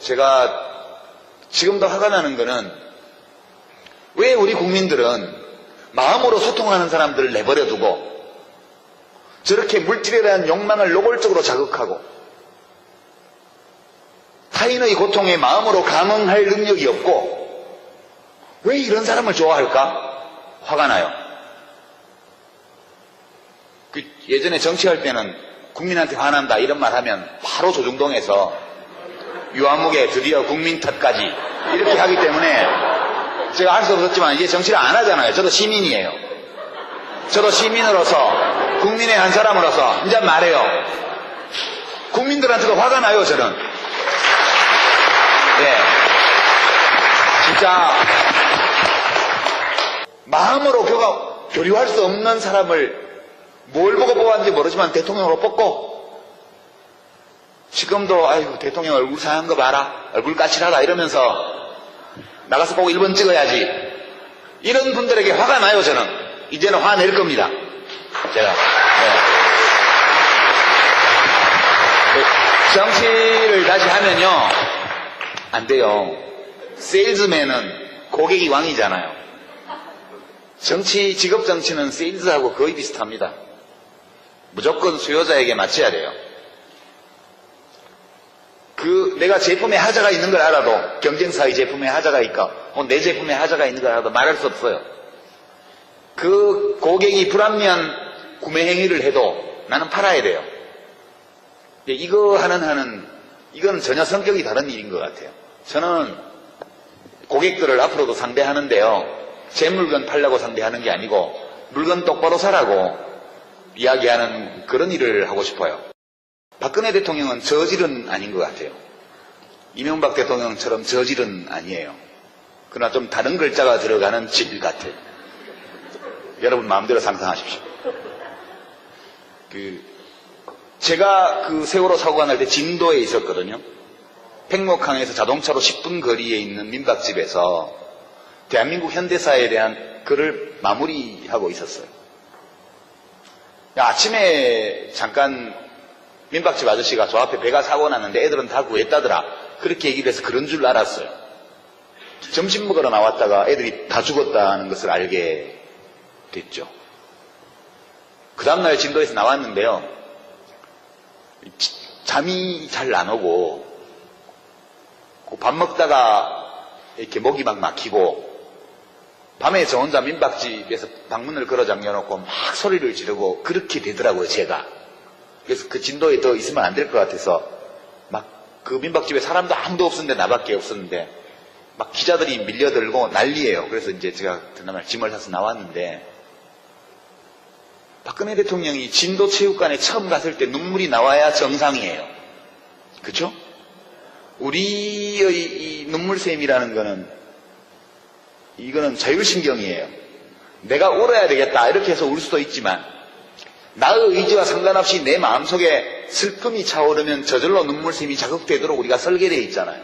제가 지금도 화가 나는 거는 왜 우리 국민들은 마음으로 소통하는 사람들을 내버려두고 저렇게 물질에 대한 욕망을 노골적으로 자극하고 타인의 고통에 마음으로 감응할 능력이 없고 왜 이런 사람을 좋아할까? 화가 나요. 예전에 정치할 때는 국민한테 화난다 이런 말 하면 바로 조중동에서 유아무개 드디어 국민 탓까지 이렇게 하기 때문에 제가 알 수 없었지만 이제 정치를 안 하잖아요. 저도 시민이에요. 저도 시민으로서 국민의 한 사람으로서 이제 말해요. 국민들한테도 화가 나요. 저는 진짜 마음으로 교류할 수 없는 사람을 뭘 보고 뽑았는지 모르지만 대통령으로 뽑고 지금도 아이고 대통령 얼굴 상한 거 봐라 얼굴 까칠하다 이러면서 나가서 꼭 1번 찍어야지 이런 분들에게 화가 나요. 저는 이제는 화낼 겁니다. 제가 정치를 다시 하면요 안 돼요. 세일즈맨은 고객이 왕이잖아요. 직업 정치는 세일즈하고 거의 비슷합니다. 무조건 수요자에게 맞춰야 돼요. 내가 제품에 하자가 있는 걸 알아도 경쟁사의 제품에 하자가 있고 내 제품에 하자가 있는 걸 알아도 말할 수 없어요. 그 고객이 불합리한 구매 행위를 해도 나는 팔아야 돼요. 이건 전혀 성격이 다른 일인 것 같아요. 저는 고객들을 앞으로도 상대하는데요. 제 물건 팔려고 상대하는 게 아니고 물건 똑바로 사라고 이야기하는 그런 일을 하고 싶어요. 박근혜 대통령은 저질은 아닌 것 같아요. 이명박 대통령처럼 저질은 아니에요. 그러나 좀 다른 글자가 들어가는 질 같아요. 여러분 마음대로 상상하십시오. 제가 세월호 사고가 날 때 진도에 있었거든요. 팽목항에서 자동차로 10분 거리에 있는 민박집에서 대한민국 현대사에 대한 글을 마무리하고 있었어요. 아침에 잠깐 민박집 아저씨가 저 앞에 배가 사고 났는데 애들은 다 구했다더라 그렇게 얘기를 해서 그런 줄 알았어요. 점심 먹으러 나왔다가 애들이 다 죽었다는 것을 알게 됐죠. 그 다음날 진도에서 나왔는데요. 잠이 잘 안 오고 밥 먹다가 이렇게 목이 막 막히고 밤에 저 혼자 민박집에서 방문을 걸어 잠겨놓고 막 소리를 지르고 그렇게 되더라고요. 제가. 그래서 그 진도에 더 있으면 안 될 것 같아서 막 그 민박집에 사람도 아무도 없었는데 나밖에 없었는데 막 기자들이 밀려들고 난리예요. 그래서 이제 제가 그날 짐을 사서 나왔는데 박근혜 대통령이 진도 체육관에 처음 갔을 때 눈물이 나와야 정상이에요. 그렇죠? 우리의 이 눈물샘이라는 거는 이거는 자율신경이에요. 내가 울어야 되겠다 이렇게 해서 울 수도 있지만 나의 의지와 상관없이 내 마음속에 슬픔이 차오르면 저절로 눈물샘이 자극되도록 우리가 설계되어 있잖아요.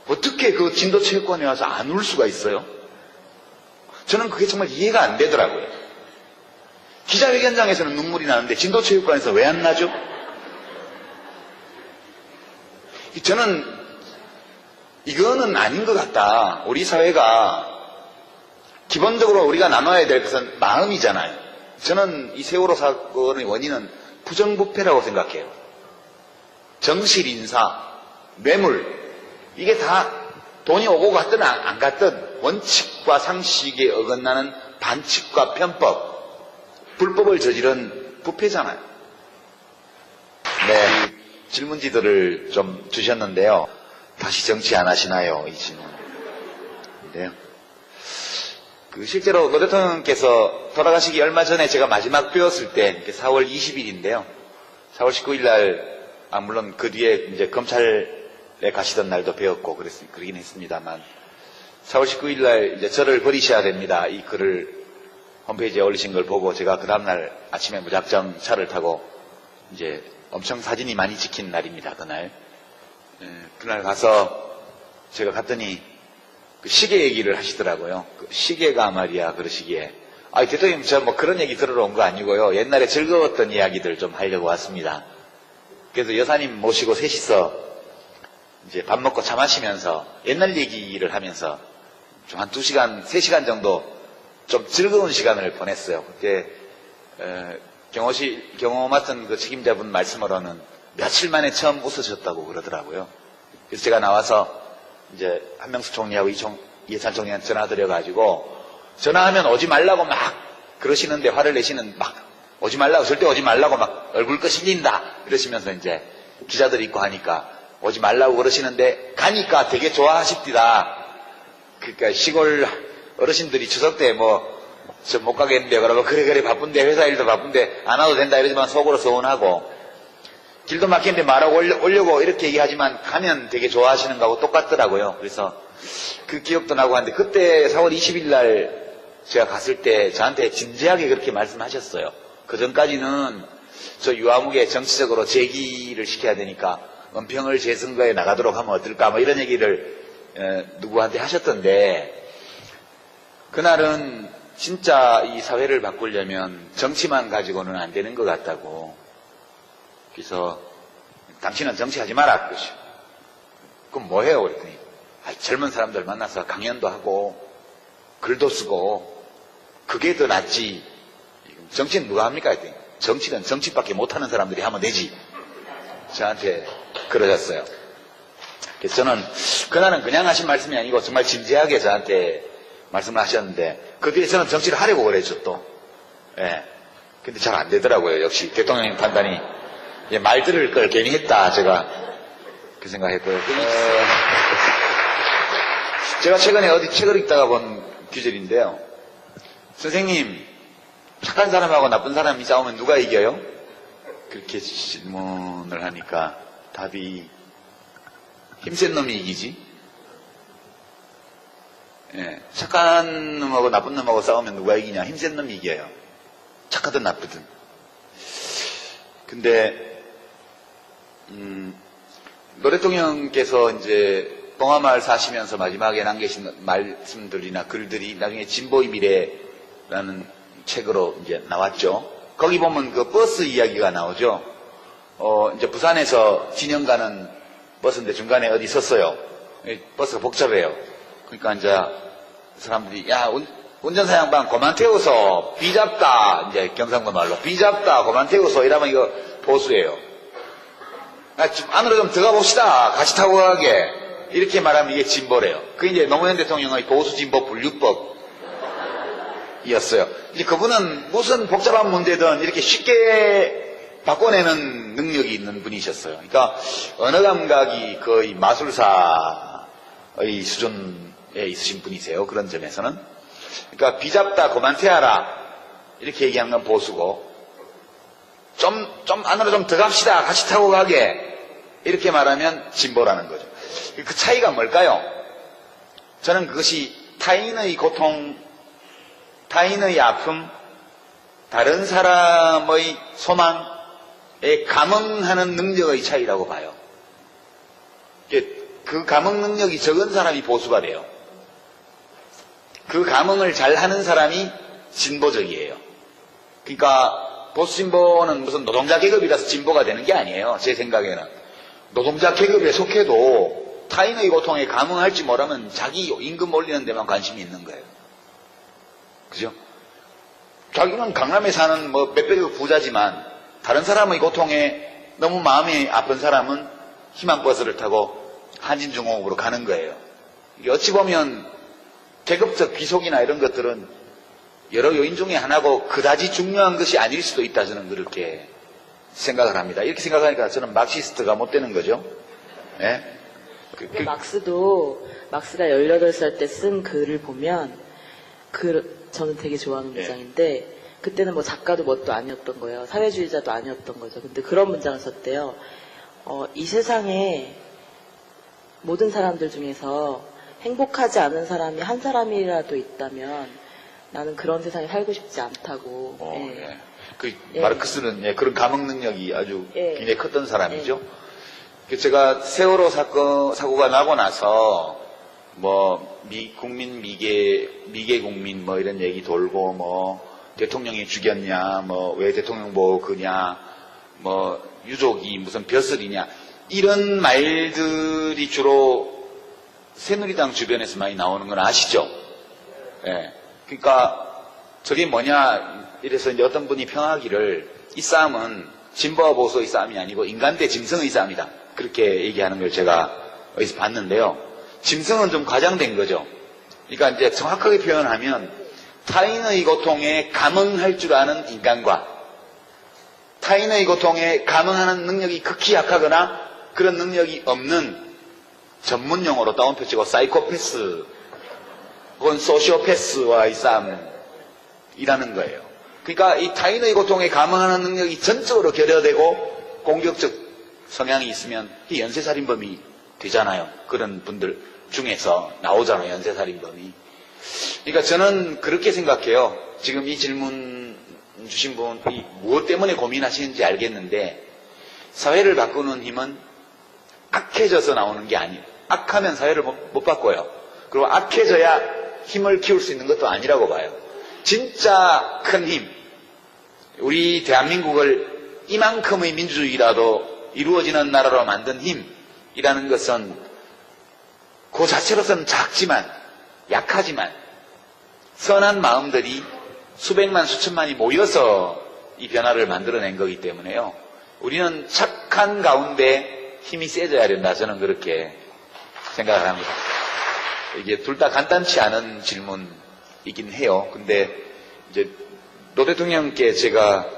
어떻게 그 진도체육관에 와서 안 울 수가 있어요? 저는 그게 정말 이해가 안 되더라고요. 기자회견장에서는 눈물이 나는데 진도체육관에서 왜 안 나죠? 저는 이거는 아닌 것 같다. 우리 사회가 기본적으로 우리가 나눠야 될 것은 마음이잖아요. 저는 이 세월호 사건의 원인은 부정부패라고 생각해요. 정실 인사, 뇌물 이게 다 돈이 오고 갔든 안 갔든 원칙과 상식에 어긋나는 반칙과 편법, 불법을 저지른 부패잖아요. 네, 질문지들을 좀 주셨는데요. 다시 정치 안 하시나요? 이 질문. 네. 실제로 노 대통령께서 돌아가시기 얼마 전에 제가 마지막 뵈었을 때 4월 20일인데요. 4월 19일 날, 물론 그 뒤에 이제 검찰에 가시던 날도 뵈었고 그러긴 했습니다만 4월 19일 날 이제 저를 버리셔야 됩니다. 이 글을 홈페이지에 올리신 걸 보고 제가 그 다음날 아침에 무작정 차를 타고 이제 엄청 사진이 많이 찍힌 날입니다. 그날. 그날 가서 제가 갔더니 그 시계 얘기를 하시더라고요. 그 시계가 말이야 그러시기에 대통령 저 뭐 그런 얘기 들으러 온 거 아니고요. 옛날에 즐거웠던 이야기들 좀 하려고 왔습니다. 그래서 여사님 모시고 셋이서 이제 밥 먹고 차 마시면서 옛날 얘기를 하면서 좀 한 2시간, 3시간 정도 좀 즐거운 시간을 보냈어요. 그때 경호 맡은 그 책임자분 말씀으로는 며칠 만에 처음 웃으셨다고 그러더라고요. 그래서 제가 나와서 이제 한명수 총리하고 이해찬 총리한테 전화 드려가지고 전화하면 오지 말라고 막 그러시는데 화를 내시는 막 오지 말라고 절대 오지 말라고 막 얼굴 끄실린다 이러시면서 이제 기자들이 있고 하니까 오지 말라고 그러시는데 가니까 되게 좋아하십디다. 그러니까 시골 어르신들이 추석 때 저 못 가겠는데 그러면 그래 바쁜데 회사 일도 바쁜데 안 와도 된다 이러지만 속으로 서운하고 길도 막히는데 말하고 오려고 이렇게 얘기하지만 가면 되게 좋아하시는 거하고 똑같더라고요. 그래서 그 기억도 나고 하는데 그때 4월 20일 날 제가 갔을 때 저한테 진지하게 그렇게 말씀하셨어요. 그 전까지는 저 유아무개 정치적으로 제기를 시켜야 되니까 은평을 재선거에 나가도록 하면 어떨까 뭐 이런 얘기를 누구한테 하셨던데 그날은 진짜 이 사회를 바꾸려면 정치만 가지고는 안 되는 것 같다고. 그래서 당신은 정치하지 마라 그러시오. 그럼 뭐 해요? 그랬더니 젊은 사람들 만나서 강연도 하고 글도 쓰고 그게 더 낫지. 정치는 누가 합니까? 했더니 정치는 정치밖에 못하는 사람들이 하면 되지. 저한테 그러셨어요. 그래서 저는 그날은 그냥 하신 말씀이 아니고 정말 진지하게 저한테 말씀을 하셨는데 그 뒤에 저는 정치를 하려고 그랬죠 또. 예. 근데 잘 안 되더라고요. 역시 대통령님 판단이 말 들을 걸 괜히 했다 제가 그 생각했고요. 제가 최근에 어디 책을 읽다가 본 규절인데요. 선생님 착한 사람하고 나쁜 사람이 싸우면 누가 이겨요? 그렇게 질문을 하니까 답이 힘센 놈이 이기지. 예, 착한 놈하고 나쁜 놈하고 싸우면 누가 이기냐? 힘센 놈이 이겨요. 착하든 나쁘든. 근데 노 대통령께서 이제 봉화마을 사시면서 마지막에 남기신 말씀들이나 글들이 나중에 진보의 미래라는 책으로 이제 나왔죠. 거기 보면 그 버스 이야기가 나오죠. 이제 부산에서 진영 가는 버스인데 중간에 어디 섰어요. 버스가 복잡해요. 그러니까 이제 사람들이 야 운전사 양반 그만 태워서 비잡다 이제 경상도 말로 비잡다 그만 태워서 이러면 이거 보수예요. 좀 안으로 좀 들어가 봅시다. 같이 타고 가게 이렇게 말하면 이게 진보래요. 그게 이제 노무현 대통령의 보수 진보 분류법이었어요. 이제 그분은 무슨 복잡한 문제든 이렇게 쉽게 바꿔내는 능력이 있는 분이셨어요. 그러니까 언어 감각이 거의 마술사의 수준에 있으신 분이세요. 그런 점에서는. 그러니까 비잡다 그만 태워라 이렇게 얘기하는 건 보수고 좀 안으로 좀 들어갑시다. 같이 타고 가게 이렇게 말하면 진보라는 거죠. 그 차이가 뭘까요? 저는 그것이 타인의 고통, 타인의 아픔, 다른 사람의 소망에 감응하는 능력의 차이라고 봐요. 그 감응 능력이 적은 사람이 보수가 돼요. 그 감응을 잘하는 사람이 진보적이에요. 그러니까 보수 진보는 무슨 노동자 계급이라서 진보가 되는 게 아니에요. 제 생각에는. 노동자 계급에 속해도 타인의 고통에 감응할지 모르면 자기 임금 올리는 데만 관심이 있는 거예요. 그죠? 자기는 강남에 사는 몇백억 부자지만 다른 사람의 고통에 너무 마음이 아픈 사람은 희망버스를 타고 한진중공업으로 가는 거예요. 이게 어찌 보면 계급적 귀속이나 이런 것들은 여러 요인 중에 하나고 그다지 중요한 것이 아닐 수도 있다 저는 그렇게 생각을 합니다. 이렇게 생각하니까 저는 막시스트가 못 되는 거죠. 예? 막스가 18살 때 쓴 글을 보면 저는 되게 좋아하는 문장인데 그때는 뭐 작가도 뭣도 아니었던 거예요. 사회주의자도 아니었던 거죠. 근데 그런 문장을 썼대요. 이 세상에 모든 사람들 중에서 행복하지 않은 사람이 한 사람이라도 있다면 나는 그런 세상에 살고 싶지 않다고. 예. 마르크스는 그런 감흥 능력이 아주 굉장히 컸던 사람이죠. 제가 세월호 사고가 나고 나서 국민 미개 국민 이런 얘기 돌고 대통령이 죽였냐 왜 대통령 보고 그냐 유족이 무슨 벼슬이냐 이런 말들이 주로 새누리당 주변에서 많이 나오는 건 아시죠? 예. 그러니까 저게 뭐냐 이래서 이제 어떤 분이 평하기를 이 싸움은 진보와 보수의 싸움이 아니고 인간 대 짐승의 싸움이다. 그렇게 얘기하는 걸 제가 어디서 봤는데요. 짐승은 좀 과장된 거죠. 그러니까 이제 정확하게 표현하면 타인의 고통에 감응할 줄 아는 인간과 타인의 고통에 감응하는 능력이 극히 약하거나 그런 능력이 없는 전문 용어로 따옴표 치고 사이코패스 혹은 소시오패스와의 싸움이라는 거예요. 그러니까 이 타인의 고통에 감응하는 능력이 전적으로 결여되고 공격적 성향이 있으면 이 연쇄살인범이 되잖아요. 그런 분들 중에서 나오잖아요. 연쇄살인범이. 그러니까 저는 그렇게 생각해요. 지금 이 질문 주신 분이 무엇 때문에 고민하시는지 알겠는데 사회를 바꾸는 힘은 악해져서 나오는 게 아니에요. 악하면 사회를 못 바꿔요. 그리고 악해져야 힘을 키울 수 있는 것도 아니라고 봐요. 진짜 큰 힘, 우리 대한민국을 이만큼의 민주주의라도 이루어지는 나라로 만든 힘이라는 것은 그 자체로서는 작지만 약하지만 선한 마음들이 수백만 수천만이 모여서 이 변화를 만들어낸 거기 때문에요. 우리는 착한 가운데 힘이 세져야 된다. 저는 그렇게 생각을 합니다. 이게 둘 다 간단치 않은 질문이긴 해요. 근데 이제 노 대통령께 제가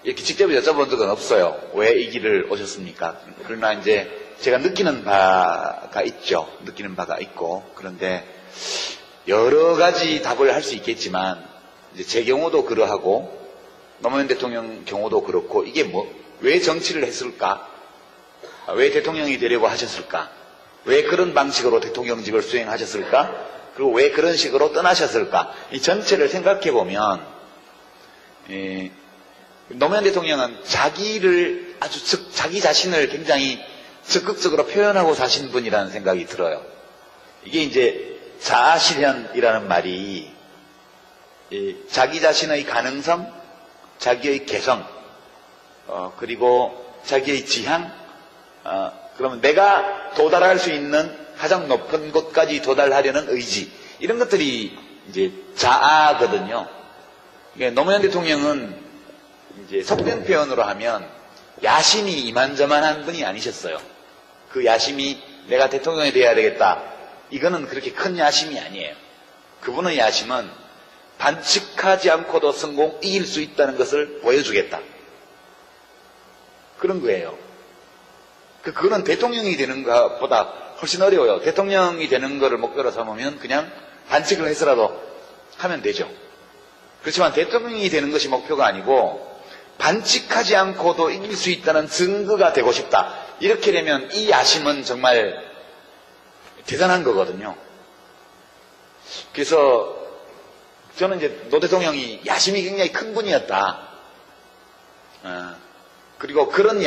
이렇게 직접 여쭤본 적은 없어요. 왜 이 길을 오셨습니까? 그러나 이제 제가 느끼는 바가 있죠. 느끼는 바가 있고. 그런데 여러 가지 답을 할 수 있겠지만 이제 제 경우도 그러하고 노무현 대통령 경우도 그렇고 이게 왜 정치를 했을까? 왜 대통령이 되려고 하셨을까? 왜 그런 방식으로 대통령직을 수행하셨을까? 그리고 왜 그런 식으로 떠나셨을까? 이 전체를 생각해 보면 노무현 대통령은 자기 자신을 굉장히 적극적으로 표현하고 사신 분이라는 생각이 들어요. 이게 이제 자아실현이라는 말이 자기 자신의 가능성, 자기의 개성, 그리고 자기의 지향, 그러면 내가 도달할 수 있는 가장 높은 곳까지 도달하려는 의지, 이런 것들이 이제 자아거든요. 그러니까 노무현 대통령은 이제 속된 표현으로 하면 야심이 이만저만한 분이 아니셨어요. 그 야심이 내가 대통령이 돼야 되겠다. 이거는 그렇게 큰 야심이 아니에요. 그분의 야심은 반칙하지 않고도 이길 수 있다는 것을 보여주겠다. 그런 거예요. 그거는 대통령이 되는 것보다 훨씬 어려워요. 대통령이 되는 것을 목표로 삼으면 그냥 반칙을 해서라도 하면 되죠. 그렇지만 대통령이 되는 것이 목표가 아니고 반칙하지 않고도 이길 수 있다는 증거가 되고 싶다. 이렇게 되면 이 야심은 정말 대단한 거거든요. 그래서 저는 이제 노 대통령이 야심이 굉장히 큰 분이었다. 그리고 그런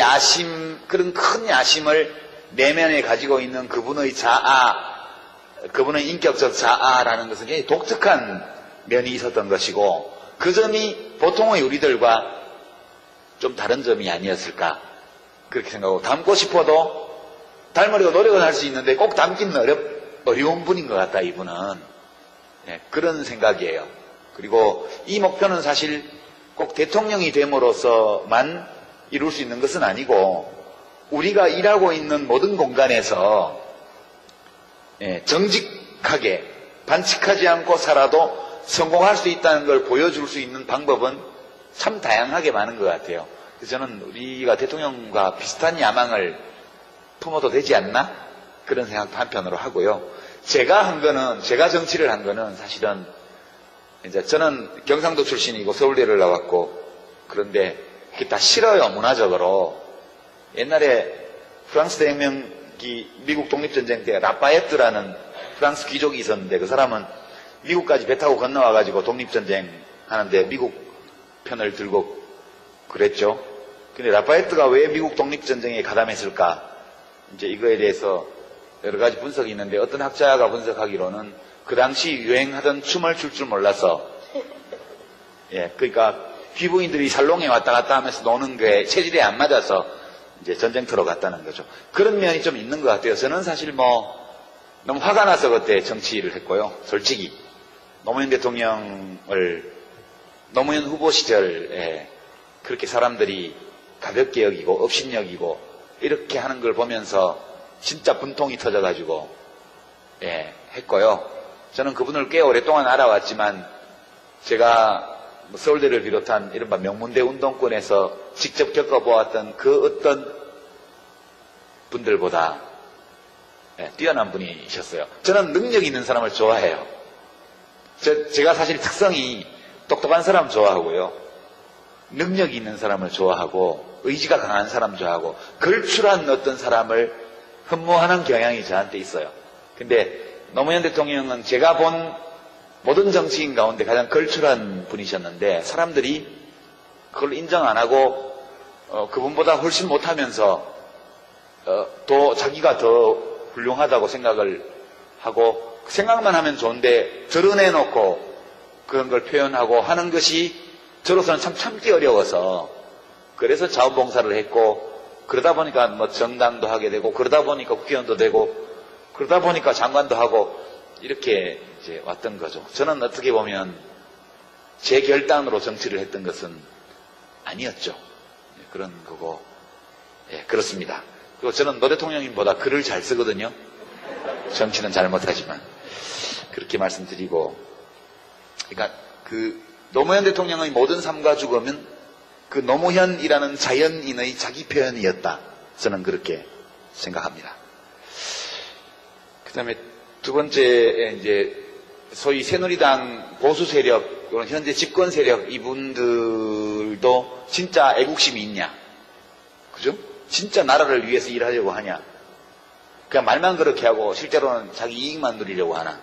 큰 야심을 내면에 가지고 있는 그분의 그분의 인격적 자아라는 것은 굉장히 독특한 면이 있었던 것이고, 그 점이 보통의 우리들과 좀 다른 점이 아니었을까, 그렇게 생각하고, 닮고 싶어도 닮으려고 노력은 할 수 있는데 꼭 닮기는 어려운 분인 것 같다, 이분은. 네, 그런 생각이에요. 그리고 이 목표는 사실 꼭 대통령이 됨으로써만 이룰 수 있는 것은 아니고, 우리가 일하고 있는 모든 공간에서 정직하게 반칙하지 않고 살아도 성공할 수 있다는 걸 보여줄 수 있는 방법은 참 다양하게 많은 것 같아요. 그래서 저는 우리가 대통령과 비슷한 야망을 품어도 되지 않나? 그런 생각도 한편으로 하고요. 제가 정치를 한 거는 사실은 이제 저는 경상도 출신이고 서울대를 나왔고, 그런데 그게 다 싫어요, 문화적으로. 옛날에 프랑스 대혁명기 미국 독립전쟁 때 라파에트라는 프랑스 귀족이 있었는데, 그 사람은 미국까지 배 타고 건너와가지고 독립전쟁 하는데 미국 편을 들고 그랬죠. 근데 라파에트가 왜 미국 독립전쟁에 가담했을까? 이제 이거에 대해서 여러 가지 분석이 있는데, 어떤 학자가 분석하기로는 그 당시 유행하던 춤을 출 줄 몰라서, 그러니까 귀부인들이 살롱에 왔다 갔다 하면서 노는 게 체질에 안 맞아서 이제 전쟁터로 갔다는 거죠. 그런 면이 좀 있는 것 같아요. 저는 사실 뭐 너무 화가 나서 그때 정치를 했고요. 솔직히 노무현 노무현 후보 시절에 그렇게 사람들이 가볍게 여기고 업신여기고 이렇게 하는 걸 보면서 진짜 분통이 터져가지고 했고요. 저는 그분을 꽤 오랫동안 알아왔지만 제가 서울대를 비롯한 이른바 명문대 운동권에서 직접 겪어보았던 그 어떤 분들보다 뛰어난 분이셨어요. 저는 능력 있는 사람을 좋아해요. 제가 사실 특성이 똑똑한 사람 좋아하고요. 능력 있는 사람을 좋아하고 의지가 강한 사람 좋아하고 걸출한 어떤 사람을 흠모하는 경향이 저한테 있어요. 근데 노무현 대통령은 제가 본 모든 정치인 가운데 가장 걸출한 분이셨는데 사람들이 그걸 인정 안 하고 그분보다 훨씬 못하면서 또 자기가 더 훌륭하다고 생각을 하고 생각만 하면 좋은데 드러내놓고 그런 걸 표현하고 하는 것이 저로서는 참 참기 어려워서 그래서 자원봉사를 했고 그러다 보니까 뭐 정당도 하게 되고 그러다 보니까 국회의원도 되고 그러다 보니까 장관도 하고 이렇게 이제 왔던 거죠. 저는 어떻게 보면 제 결단으로 정치를 했던 것은 아니었죠. 그런 거고 그렇습니다. 그리고 저는 노 대통령님보다 글을 잘 쓰거든요. 정치는 잘 못하지만 그렇게 말씀드리고 그러니까 그 노무현 대통령의 모든 삶과 죽음은 그 노무현이라는 자연인의 자기 표현이었다. 저는 그렇게 생각합니다. 그 다음에 두 번째 이제 소위 새누리당 보수 세력, 현재 집권 세력 이분들도 진짜 애국심이 있냐? 그죠? 진짜 나라를 위해서 일하려고 하냐? 그냥 말만 그렇게 하고 실제로는 자기 이익만 누리려고 하나?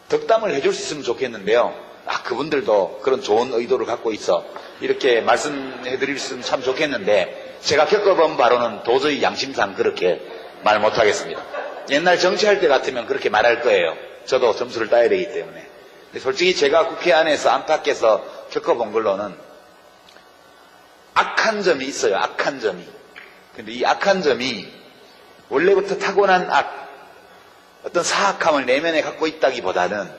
덕담을 해줄 수 있으면 좋겠는데요. 그분들도 그런 좋은 의도를 갖고 있어. 이렇게 말씀해드릴 수 있으면 참 좋겠는데 제가 겪어본 바로는 도저히 양심상 그렇게 말 못하겠습니다. 옛날 정치할 때 같으면 그렇게 말할 거예요. 저도 점수를 따야 되기 때문에. 근데 솔직히 제가 국회 안에서 안팎에서 겪어본 걸로는 악한 점이 있어요. 악한 점이. 근데 이 악한 점이 원래부터 타고난 어떤 사악함을 내면에 갖고 있다기보다는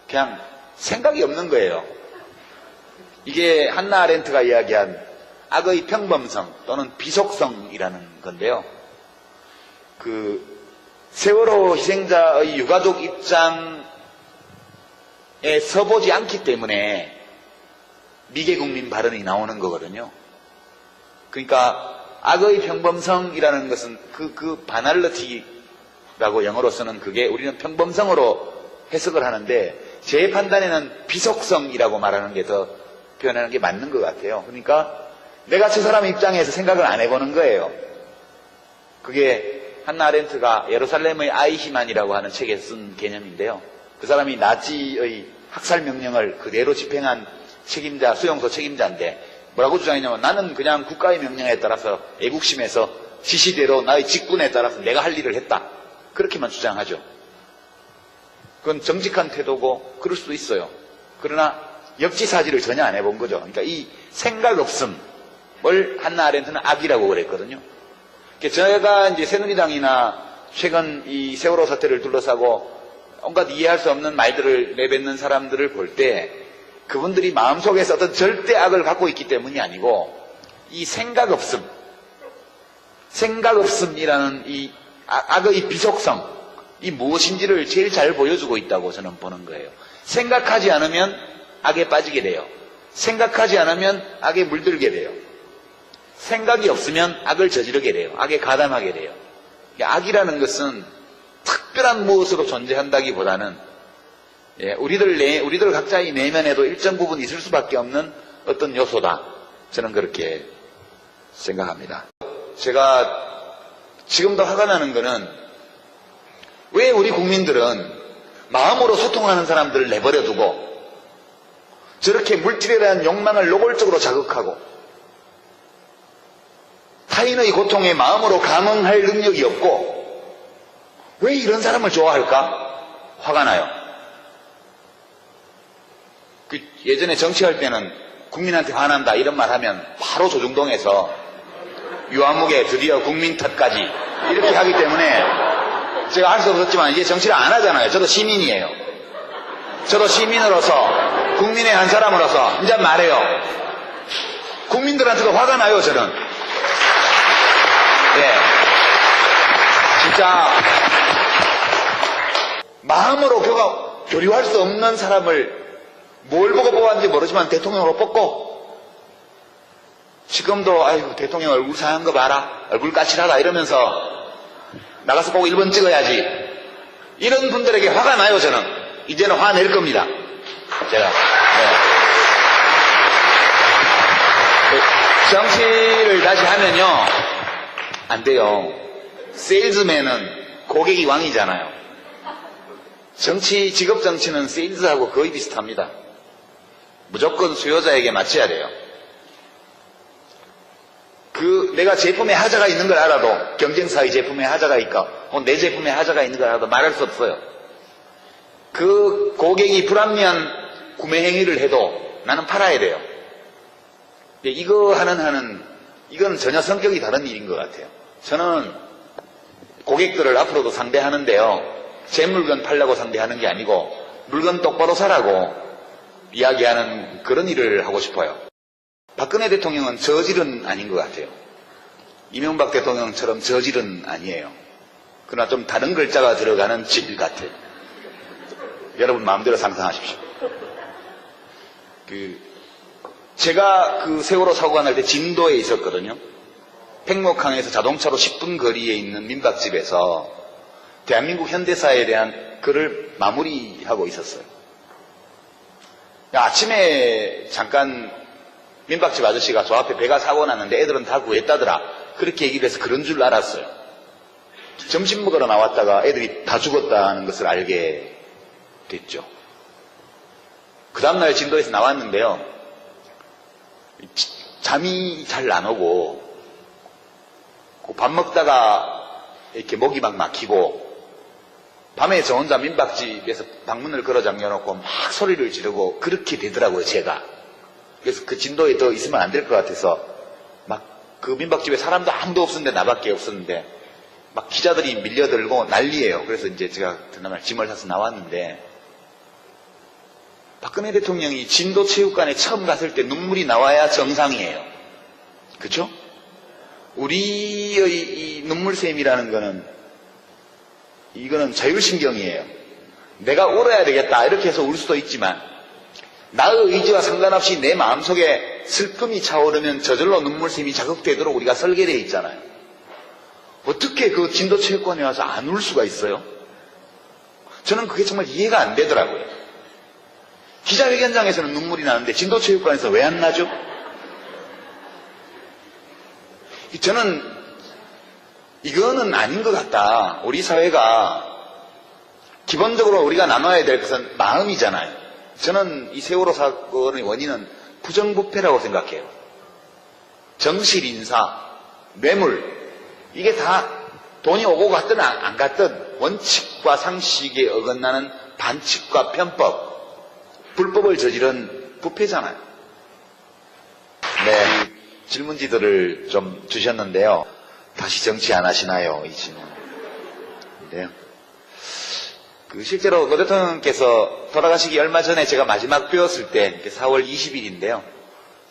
그냥 생각이 없는 거예요. 이게 한나 아렌트가 이야기한 악의 평범성 또는 비속성이라는 건데요. 그 세월호 희생자의 유가족 입장에 서보지 않기 때문에 미개국민 발언이 나오는 거거든요. 그러니까 악의 평범성이라는 것은 그 바날러티라고 영어로서는 그게 우리는 평범성으로 해석을 하는데 제 판단에는 비속성이라고 말하는 게 더 표현하는 게 맞는 것 같아요. 그러니까 내가 저 사람 입장에서 생각을 안 해보는 거예요. 그게 한나 아렌트가 예루살렘의 아이히만이라고 하는 책에 쓴 개념인데요. 그 사람이 나치의 학살 명령을 그대로 집행한 책임자, 수용소 책임자인데 뭐라고 주장했냐면 나는 그냥 국가의 명령에 따라서 애국심에서 지시대로 나의 직분에 따라서 내가 할 일을 했다. 그렇게만 주장하죠. 그건 정직한 태도고 그럴 수도 있어요. 그러나 역지사지를 전혀 안 해본 거죠. 그러니까 이 생각 없음을 한나 아렌트는 악이라고 그랬거든요. 제가 이제 새누리당이나 최근 이 세월호 사태를 둘러싸고 온갖 이해할 수 없는 말들을 내뱉는 사람들을 볼 때 그분들이 마음속에서 어떤 절대 악을 갖고 있기 때문이 아니고 이 생각 없음이라는 이 악의 비속성, 이 무엇인지를 제일 잘 보여주고 있다고 저는 보는 거예요. 생각하지 않으면 악에 빠지게 돼요. 생각하지 않으면 악에 물들게 돼요. 생각이 없으면 악을 저지르게 돼요. 악에 가담하게 돼요. 악이라는 것은 특별한 무엇으로 존재한다기보다는 우리들 각자의 내면에도 일정 부분 있을 수밖에 없는 어떤 요소다. 저는 그렇게 생각합니다. 제가 지금도 화가 나는 거는 왜 우리 국민들은 마음으로 소통하는 사람들을 내버려두고 저렇게 물질에 대한 욕망을 노골적으로 자극하고 타인의 고통에 마음으로 감응할 능력이 없고 왜 이런 사람을 좋아할까? 화가 나요. 예전에 정치할 때는 국민한테 화난다 이런 말 하면 바로 조중동에서 유아무개 드디어 국민 탓까지 이렇게 하기 때문에 제가 할 수 없었지만 이제 정치를 안 하잖아요. 저도 시민이에요. 저도 시민으로서 국민의 한 사람으로서 이제 말해요. 국민들한테도 화가 나요. 저는. 예. 진짜 마음으로 교류할 수 없는 사람을 뭘 보고 뽑았는지 모르지만 대통령으로 뽑고 지금도 아이고 대통령 얼굴 상한 거 봐라 얼굴 까칠하다 이러면서 나가서 보고 1번 찍어야지 이런 분들에게 화가 나요. 저는 이제는 화낼 겁니다. 제가 정치를 다시 하면요 안 돼요. 세일즈맨은 고객이 왕이잖아요. 직업 정치는 세일즈하고 거의 비슷합니다. 무조건 수요자에게 맞춰야 돼요. 내가 제품에 하자가 있는 걸 알아도 경쟁사의 제품에 하자가 있고 내 제품에 하자가 있는 걸 알아도 말할 수 없어요. 그 고객이 불합리한 구매 행위를 해도 나는 팔아야 돼요. 이건 전혀 성격이 다른 일인 것 같아요. 저는 고객들을 앞으로도 상대하는데요. 제 물건 팔려고 상대하는 게 아니고 물건 똑바로 사라고 이야기하는 그런 일을 하고 싶어요. 박근혜 대통령은 저질은 아닌 것 같아요. 이명박 대통령처럼 저질은 아니에요. 그러나 좀 다른 글자가 들어가는 질 같아요. 여러분 마음대로 상상하십시오. 제가 세월호 사고가 날 때 진도에 있었거든요. 팽목항에서 자동차로 10분 거리에 있는 민박집에서 대한민국 현대사에 대한 글을 마무리하고 있었어요. 아침에 잠깐 민박집 아저씨가 저 앞에 배가 사고 났는데 애들은 다 구했다더라. 그렇게 얘기를 해서 그런 줄 알았어요. 점심 먹으러 나왔다가 애들이 다 죽었다는 것을 알게 됐죠. 그 다음날 진도에서 나왔는데요. 잠이 잘 안 오고 밥 먹다가 이렇게 목이 막 막히고 밤에 저 혼자 민박집에서 방문을 걸어 잠겨놓고 막 소리를 지르고 그렇게 되더라고요. 제가. 그래서 그 진도에 더 있으면 안 될 것 같아서 막 그 민박집에 사람도 아무도 없었는데 나밖에 없었는데 막 기자들이 밀려들고 난리예요. 그래서 이제 제가 그날 짐을 사서 나왔는데 박근혜 대통령이 진도 체육관에 처음 갔을 때 눈물이 나와야 정상이에요. 그렇죠? 우리의 이 눈물샘이라는 거는 이거는 자율신경이에요. 내가 울어야 되겠다 이렇게 해서 울 수도 있지만 나의 의지와 상관없이 내 마음속에 슬픔이 차오르면 저절로 눈물샘이 자극되도록 우리가 설계되어 있잖아요. 어떻게 그 진도체육관에 와서 안 울 수가 있어요? 저는 그게 정말 이해가 안 되더라고요. 기자회견장에서는 눈물이 나는데 진도체육관에서 왜 안 나죠? 저는 이거는 아닌 것 같다. 우리 사회가 기본적으로 우리가 나눠야 될 것은 마음이잖아요. 저는 이 세월호 사건의 원인은 부정부패라고 생각해요. 정실 인사, 뇌물 이게 다 돈이 오고 갔든 안 갔든 원칙과 상식에 어긋나는 반칙과 편법, 불법을 저지른 부패잖아요. 네, 질문지들을 좀 주셨는데요. 다시 정치 안 하시나요? 이 질문. 네. 실제로 노 대통령께서 돌아가시기 얼마 전에 제가 마지막 뵈었을 때 4월 20일인데요.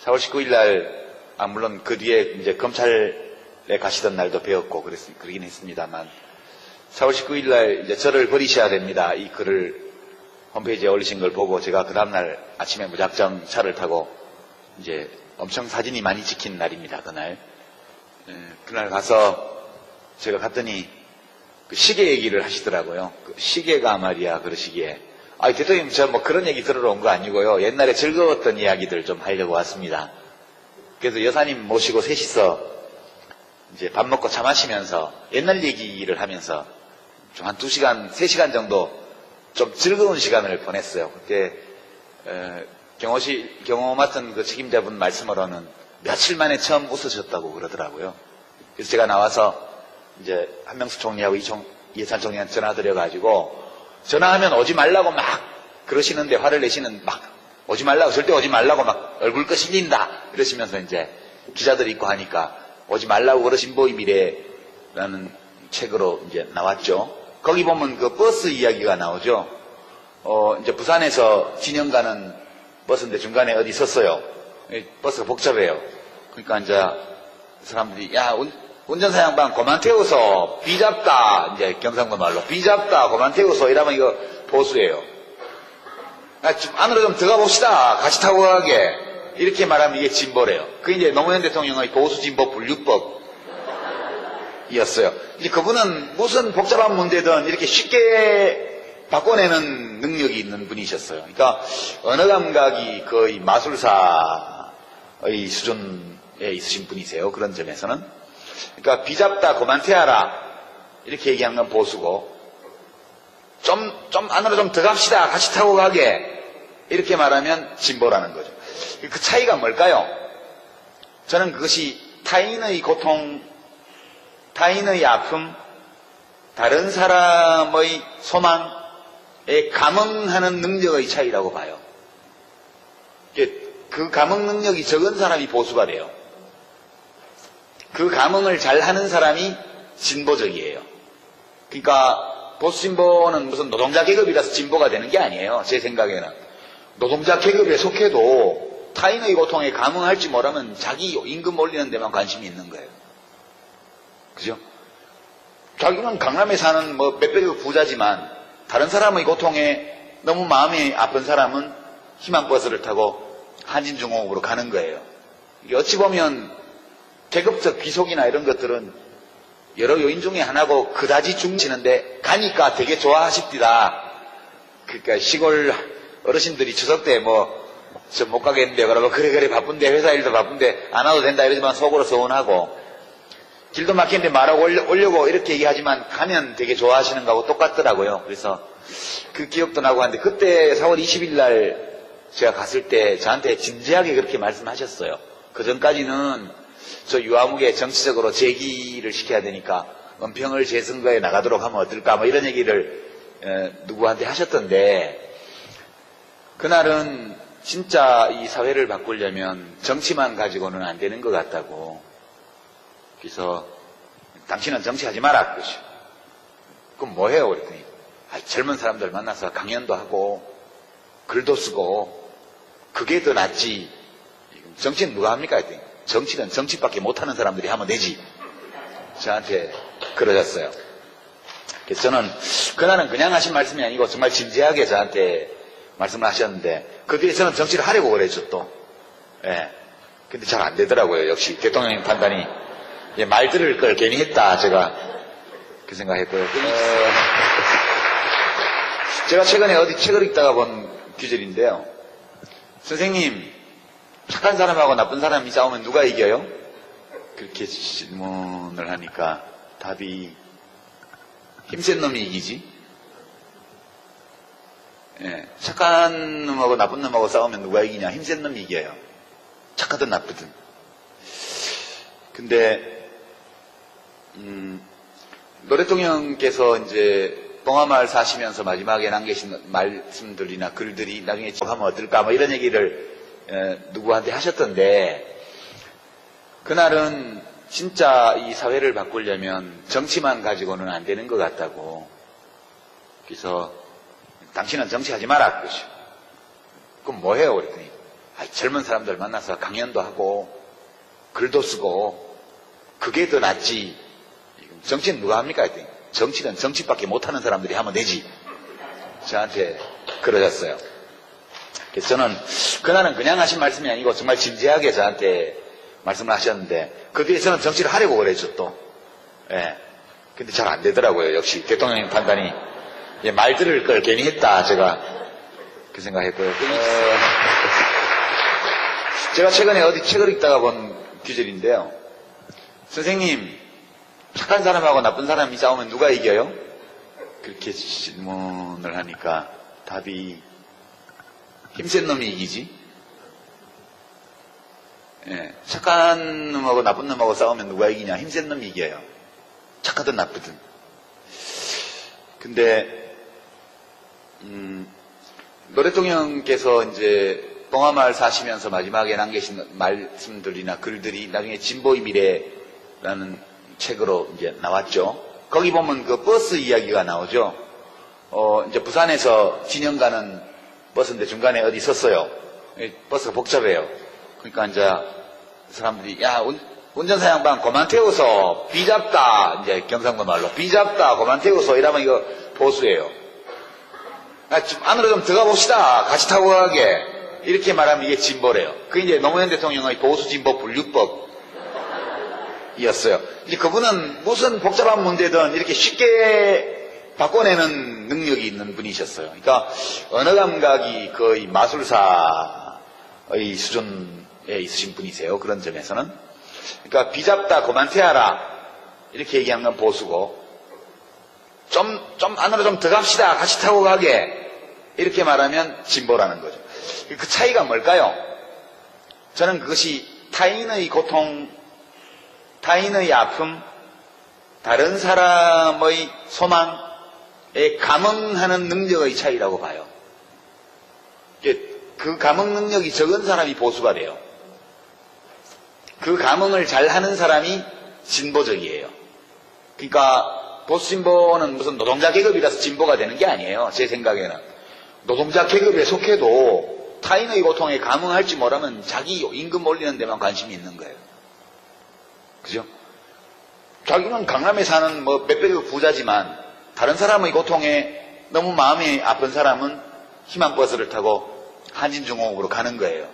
4월 19일 날, 물론 그 뒤에 이제 검찰에 가시던 날도 뵈었고 그러긴 했습니다만 4월 19일 날 이제 저를 버리셔야 됩니다. 이 글을 홈페이지에 올리신 걸 보고 제가 그 다음날 아침에 무작정 차를 타고 이제 엄청 사진이 많이 찍힌 날입니다. 그날. 그날 가서 제가 갔더니 그 시계 얘기를 하시더라고요. 그 시계가 말이야 그러시기에 대통령 저 뭐 그런 얘기 들으러 온 거 아니고요. 옛날에 즐거웠던 이야기들 좀 하려고 왔습니다. 그래서 여사님 모시고 셋이서 이제 밥 먹고 차 마시면서 옛날 얘기를 하면서 좀 한 2시간, 3시간 정도 좀 즐거운 시간을 보냈어요. 그때 경호 맡은 그 책임자분 말씀으로는 며칠 만에 처음 웃으셨다고 그러더라고요. 그래서 제가 나와서 이제 한명수 총리하고 이해찬 총리한테 전화드려가지고 전화하면 오지 말라고 막 그러시는데 화를 내시는 막 오지 말라고 절대 오지 말라고 막 얼굴 끄실린다 이러시면서 이제 기자들이 있고 하니까 오지 말라고 그러 진보의 미래라는 책으로 이제 나왔죠. 거기 보면 그 버스 이야기가 나오죠. 이제 부산에서 진영 가는 버스인데 중간에 어디 섰어요. 버스가 복잡해요. 그러니까 이제 사람들이, 야, 운전사 양반 그만 태워서 비잡다. 이제 경상도 말로 비잡다. 그만 태워서 이러면 이거 보수예요. 좀 안으로 좀 들어가 봅시다. 같이 타고 가게. 이렇게 말하면 이게 진보래요. 그게 이제 노무현 대통령의 보수진보 분류법이었어요. 이제 그분은 무슨 복잡한 문제든 이렇게 쉽게 바꿔내는 능력이 있는 분이셨어요. 그러니까 언어 감각이 거의 마술사의 수준에 있으신 분이세요. 그런 점에서는. 그러니까 비잡다 그만 태워라. 이렇게 얘기하는 건 보수고, 좀 안으로 좀 들어갑시다. 같이 타고 가게. 이렇게 말하면 진보라는 거죠. 그 차이가 뭘까요? 저는 그것이 타인의 고통, 타인의 아픔, 다른 사람의 소망에 감응하는 능력의 차이라고 봐요. 그 감응 능력이 적은 사람이 보수가 돼요. 그 감응을 잘하는 사람이 진보적이에요. 그러니까 보수 진보는 무슨 노동자 계급이라서 진보가 되는 게 아니에요. 제 생각에는. 노동자 계급에 속해도 타인의 고통에 감응할지 모르면 자기 임금 올리는 데만 관심이 있는 거예요. 그죠? 자기는 강남에 사는 뭐 몇백억 부자지만 다른 사람의 고통에 너무 마음이 아픈 사람은 희망버스를 타고 한진중공업으로 가는 거예요. 이게 어찌 보면 계급적 귀속이나 이런 것들은 여러 요인 중에 하나고 그다지 중지는데 가니까 되게 좋아하십디다. 그러니까 시골 어르신들이 추석 때 저 못 가겠는데 그러면 그래 바쁜데 회사 일도 바쁜데 안 와도 된다 이러지만 속으로 서운하고 길도 막히는데 말하고 오려고 이렇게 얘기하지만 가면 되게 좋아하시는 거하고 똑같더라고요. 그래서 그 기억도 나고 하는데 그때 4월 20일 날 제가 갔을 때 저한테 진지하게 그렇게 말씀하셨어요. 그 전까지는 저 유아무개 정치적으로 제기를 시켜야 되니까 은평을 재선거에 나가도록 하면 어떨까 뭐 이런 얘기를 누구한테 하셨던데, 그날은 진짜 이 사회를 바꾸려면 정치만 가지고는 안 되는 것 같다고. 그래서 당신은 정치하지 마라 그러시오. 그럼 뭐 해요? 그랬더니 젊은 사람들 만나서 강연도 하고 글도 쓰고 그게 더 낫지. 정치는 누가 합니까? 했더니 정치는 정치밖에 못하는 사람들이 하면 되지. 저한테 그러셨어요. 그래서 저는 그날은 그냥 하신 말씀이 아니고 정말 진지하게 저한테 말씀을 하셨는데 그 뒤에 저는 정치를 하려고 그랬죠 또. 예. 근데 잘 안 되더라고요. 역시 대통령님 판단이 말 들을 걸 괜히 했다. 제가 그 생각했고요. 제가 최근에 어디 책을 읽다가 본 규절인데요. 선생님, 착한 사람하고 나쁜 사람이 싸우면 누가 이겨요? 그렇게 질문을 하니까 답이 힘센 놈이 이기지. 예, 착한 놈하고 나쁜 놈하고 싸우면 누가 이기냐? 힘센 놈이 이겨요. 착하든 나쁘든. 근데 노 대통령께서 이제 봉화마을 사시면서 마지막에 남기신 말씀들이나 글들이 나중에 하면 어떨까 뭐 이런 얘기를 누구한테 하셨던데, 그날은 진짜 이 사회를 바꾸려면 정치만 가지고는 안 되는 것 같다고. 그래서 당신은 정치하지 마라 그러시오. 그럼 뭐 해요? 그랬더니 젊은 사람들 만나서 강연도 하고 글도 쓰고 그게 더 낫지. 정치는 누가 합니까? 했더니 정치는 정치밖에 못하는 사람들이 하면 되지. 저한테 그러셨어요. 그래서 저는 그날은 그냥 하신 말씀이 아니고 정말 진지하게 저한테 말씀을 하셨는데 그 뒤에 저는 정치를 하려고 그랬죠 또. 예. 근데 잘 안 되더라고요. 역시 대통령님 판단이 말 들을 걸 괜히 했다. 제가 그 생각했고요. 제가 최근에 어디 책을 읽다가 본 규절인데요. 선생님, 착한 사람하고 나쁜 사람이 싸우면 누가 이겨요? 그렇게 질문을 하니까 답이 힘센 놈이 이기지. 예, 착한 놈하고 나쁜 놈하고 싸우면 누가 이기냐? 힘센 놈이 이겨요. 착하든 나쁘든. 근데 노 대통령께서 이제 봉화마을 사시면서 마지막에 남기신 말씀들이나 글들이 나중에 진보의 라는 책으로 이제 나왔죠. 거기 보면 그 버스 이야기가 나오죠. 이제 부산에서 진영 가는 버스인데 중간에 어디 섰어요. 버스가 복잡해요. 그러니까 이제 사람들이, 야, 운전사 양반 그만 태워서 비잡다. 이제 경상도 말로 비잡다. 그만 태워서 이러면 이거 보수예요. 안으로 좀 들어가 봅시다. 같이 타고 가게. 이렇게 말하면 이게 진보래요. 그게 이제 노무현 대통령의 보수 진보 분류법이었어요. 이제 그분은 무슨 복잡한 문제든 이렇게 쉽게 바꿔내는 능력이 있는 분이셨어요. 그러니까 언어 감각이 거의 마술사의 수준에 있으신 분이세요. 그런 점에서는. 그러니까 비잡다 그만 태워라. 이렇게 얘기하는 건 보수고, 좀 안으로 좀 들어갑시다. 같이 타고 가게. 이렇게 말하면 진보라는 거죠. 그 차이가 뭘까요? 저는 그것이 타인의 고통, 타인의 아픔, 다른 사람의 소망에 감응하는 능력의 차이라고 봐요. 그 감응 능력이 적은 사람이 보수가 돼요. 그 감응을 잘하는 사람이 진보적이에요. 그러니까 보수 진보는 무슨 노동자 계급이라서 진보가 되는 게 아니에요. 제 생각에는. 노동자 계급에 속해도 타인의 고통에 감응할지 모르면 자기 임금 올리는 데만 관심이 있는 거예요. 그죠? 자기는 강남에 사는 뭐 몇백억 부자지만 다른 사람의 고통에 너무 마음이 아픈 사람은 희망버스를 타고 한진중공업으로 가는 거예요.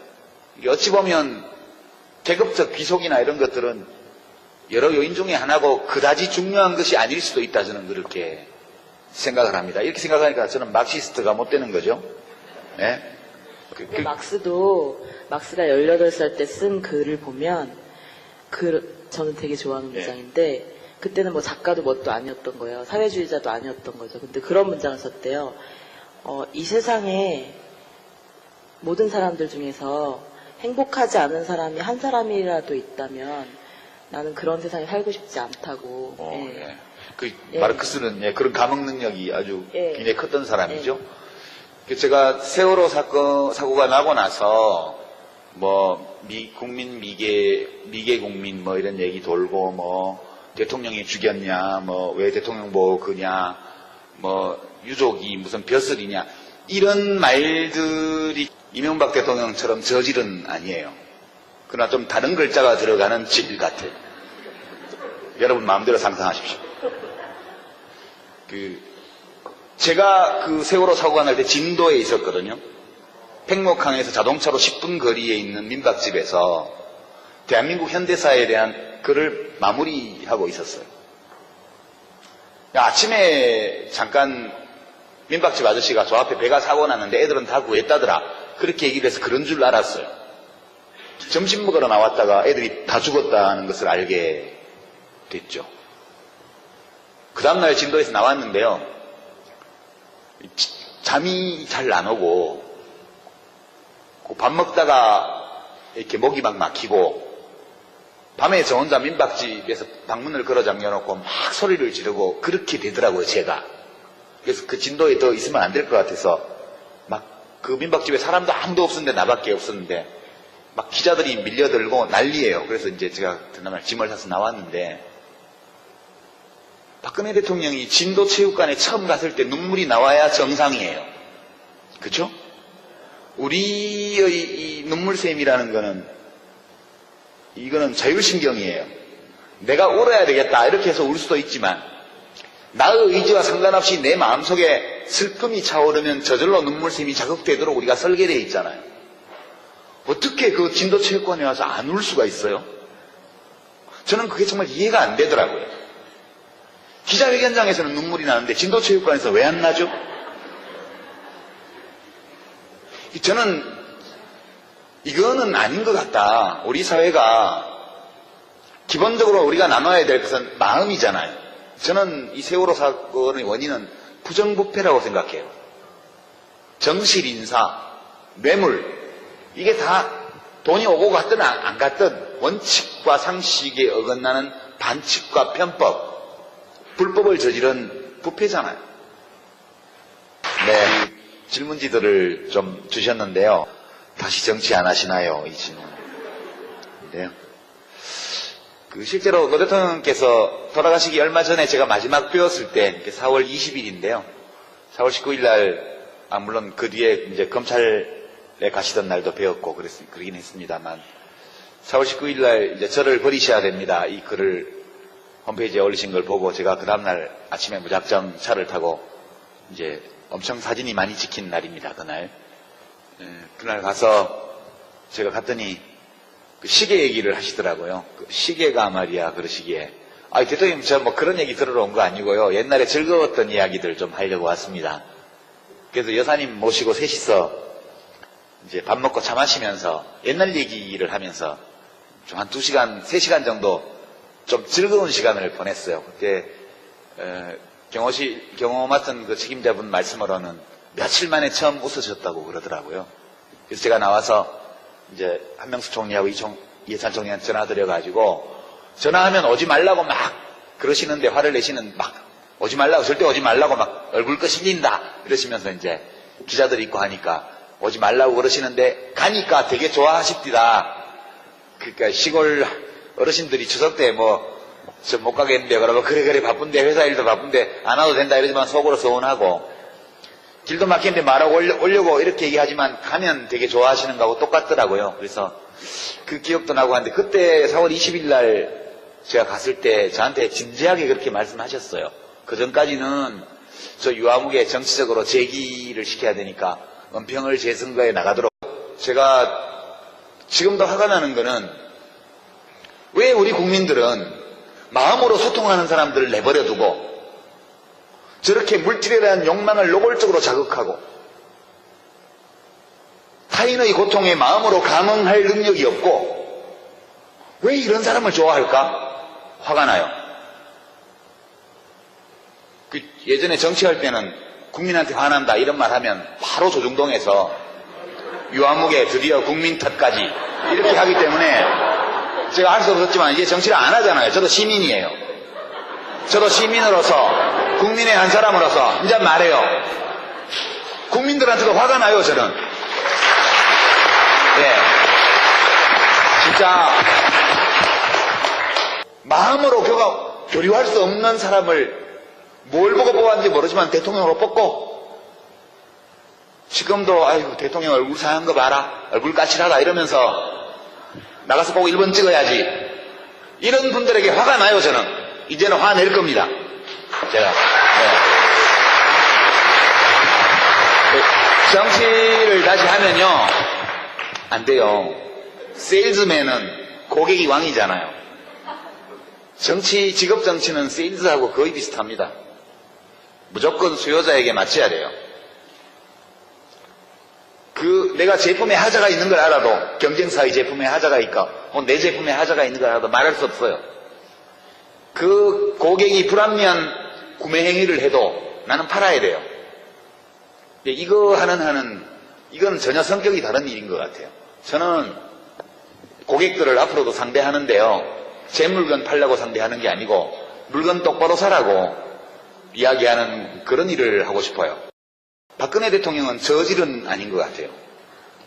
이게 어찌 보면 계급적 귀속이나 이런 것들은 여러 요인 중에 하나고 그다지 중요한 것이 아닐 수도 있다. 저는 그렇게 생각을 합니다. 이렇게 생각하니까 저는 막시스트가 못 되는 거죠. 네? 근데 막스가 18살 때 쓴 글을 보면 저는 되게 좋아하는 문장인데 그때는 뭐 작가도 뭣도 아니었던 거예요. 사회주의자도 아니었던 거죠. 근데 그런 문장을 썼대요. 이 세상에 모든 사람들 중에서 행복하지 않은 사람이 한 사람이라도 있다면 나는 그런 세상에 살고 싶지 않다고. 예. 마르크스는 그런 감흥 능력이 아주 굉장히 컸던 사람이죠. 제가 세월호 사고가 나고 나서 뭐 국민 미개 국민 뭐 이런 얘기 돌고 뭐 대통령이 죽였냐 뭐 왜 대통령 보고 그냐 뭐 유족이 무슨 벼슬이냐 이런 말들이 이명박 대통령처럼 저질은 아니에요. 그러나 좀 다른 글자가 들어가는 질 같아요. 여러분 마음대로 상상하십시오. 제가 그 세월호 사고가 날 때 진도에 있었거든요. 팽목항에서 자동차로 10분 거리에 있는 민박집에서 대한민국 현대사에 대한 글을 마무리하고 있었어요. 아침에 잠깐 민박집 아저씨가 저 앞에 배가 사고 났는데 애들은 다 구했다더라. 그렇게 얘기를 해서 그런 줄 알았어요. 점심 먹으러 나왔다가 애들이 다 죽었다는 것을 알게 됐죠. 그 다음날 진도에서 나왔는데요. 잠이 잘 안 오고 밥 먹다가 이렇게 목이 막 막히고 밤에 저 혼자 민박집에서 방문을 걸어 잠겨놓고 막 소리를 지르고 그렇게 되더라고요, 제가. 그래서 그 진도에 더 있으면 안 될 것 같아서 막 그 민박집에 사람도 아무도 없었는데 나밖에 없었는데 막 기자들이 밀려들고 난리예요. 그래서 이제 제가 그날 짐을 사서 나왔는데 박근혜 대통령이 진도 체육관에 처음 갔을 때 눈물이 나와야 정상이에요. 그렇죠? 우리의 이 눈물샘이라는 거는 이거는 자율신경이에요. 내가 울어야 되겠다 이렇게 해서 울 수도 있지만 나의 의지와 상관없이 내 마음속에 슬픔이 차오르면 저절로 눈물샘이 자극되도록 우리가 설계되어 있잖아요. 어떻게 그 진도 체육관에 와서 안 울 수가 있어요? 저는 그게 정말 이해가 안 되더라고요. 기자회견장에서는 눈물이 나는데 진도 체육관에서 왜 안 나죠? 저는 이거는 아닌 것 같다. 우리 사회가 기본적으로 우리가 나눠야 될 것은 마음이잖아요. 저는 이 세월호 사건의 원인은 부정부패라고 생각해요. 정실 인사, 뇌물 이게 다 돈이 오고 갔든 안 갔든 원칙과 상식에 어긋나는 반칙과 편법, 불법을 저지른 부패잖아요. 네, 질문지들을 좀 주셨는데요. 다시 정치 안 하시나요? 이 질문. 네. 실제로 노 대통령께서 돌아가시기 얼마 전에 제가 마지막 뵈었을 때 4월 20일인데요. 4월 19일 날, 물론 그 뒤에 이제 검찰에 가시던 날도 뵈었고 그러긴 했습니다만, 4월 19일 날 이제 저를 버리셔야 됩니다. 이 글을 홈페이지에 올리신 걸 보고 제가 그 다음날 아침에 무작정 차를 타고 이제 엄청 사진이 많이 찍힌 날입니다. 그날. 그날 가서 제가 갔더니 그 시계 얘기를 하시더라고요. 그 시계가 말이야 그러시기에 대통령 저 뭐 그런 얘기 들으러 온 거 아니고요. 옛날에 즐거웠던 이야기들 좀 하려고 왔습니다. 그래서 여사님 모시고 셋이서 이제 밥 먹고 차 마시면서 옛날 얘기를 하면서 좀 한 2시간, 3시간 정도 좀 즐거운 시간을 보냈어요. 그때 경호 맡은 그 책임자분 말씀으로는 며칠 만에 처음 웃으셨다고 그러더라고요. 그래서 제가 나와서 이제 한명숙 총리하고 이해찬 총리한테 전화드려가지고 전화하면 오지 말라고 막 그러시는데 화를 내시는 막 오지 말라고 절대 오지 말라고 막 얼굴 끄실린다 이러시면서 이제 기자들 있고 하니까 오지 말라고 그러시는데 가니까 되게 좋아하십디다. 그러니까 시골 어르신들이 추석 때 저 못 가겠는데 그러면 그래 바쁜데 회사 일도 바쁜데 안 와도 된다 이러지만 속으로 서운하고 길도 막히는데 말하고 오려고 이렇게 얘기하지만 가면 되게 좋아하시는 거하고 똑같더라고요. 그래서 그 기억도 나고 하는데 그때 4월 20일 날 제가 갔을 때 저한테 진지하게 그렇게 말씀하셨어요. 그 전까지는 저 유아무개 정치적으로 재기를 시켜야 되니까 은평을 재선거에 나가도록. 제가 지금도 화가 나는 거는 왜 우리 국민들은 마음으로 소통하는 사람들을 내버려 두고 저렇게 물질에 대한 욕망을 노골적으로 자극하고 타인의 고통에 마음으로 감응할 능력이 없고 왜 이런 사람을 좋아할까? 화가 나요. 예전에 정치할 때는 국민한테 화난다 이런 말 하면 바로 조중동에서 유아무개 드디어 국민 탓까지 이렇게 하기 때문에 제가 알 수 없었지만 이제 정치를 안 하잖아요. 저도 시민이에요. 저도 시민으로서 국민의 한 사람으로서 이제 말해요. 국민들한테도 화가 나요. 저는. 진짜 마음으로 교류할 수 없는 사람을 뭘 보고 뽑았는지 모르지만 대통령으로 뽑고 지금도 아이고 대통령 얼굴 상한 거 봐라 얼굴 까칠하다 이러면서 나가서 꼭 1번 찍어야지 이런 분들에게 화가 나요. 저는 이제는 화낼 겁니다. 제가 정치를 다시 하면요 안 돼요. 세일즈맨은 고객이 왕이잖아요. 직업 정치는 세일즈하고 거의 비슷합니다. 무조건 수요자에게 맞춰야 돼요. 내가 제품에 하자가 있는 걸 알아도 경쟁사의 제품에 하자가 있고 내 제품에 하자가 있는 걸 알아도 말할 수 없어요. 그 고객이 불합리한 구매 행위를 해도 나는 팔아야 돼요. 이거 이건 전혀 성격이 다른 일인 것 같아요. 저는 고객들을 앞으로도 상대하는데요. 제 물건 팔려고 상대하는 게 아니고 물건 똑바로 사라고 이야기하는 그런 일을 하고 싶어요. 박근혜 대통령은 저질은 아닌 것 같아요.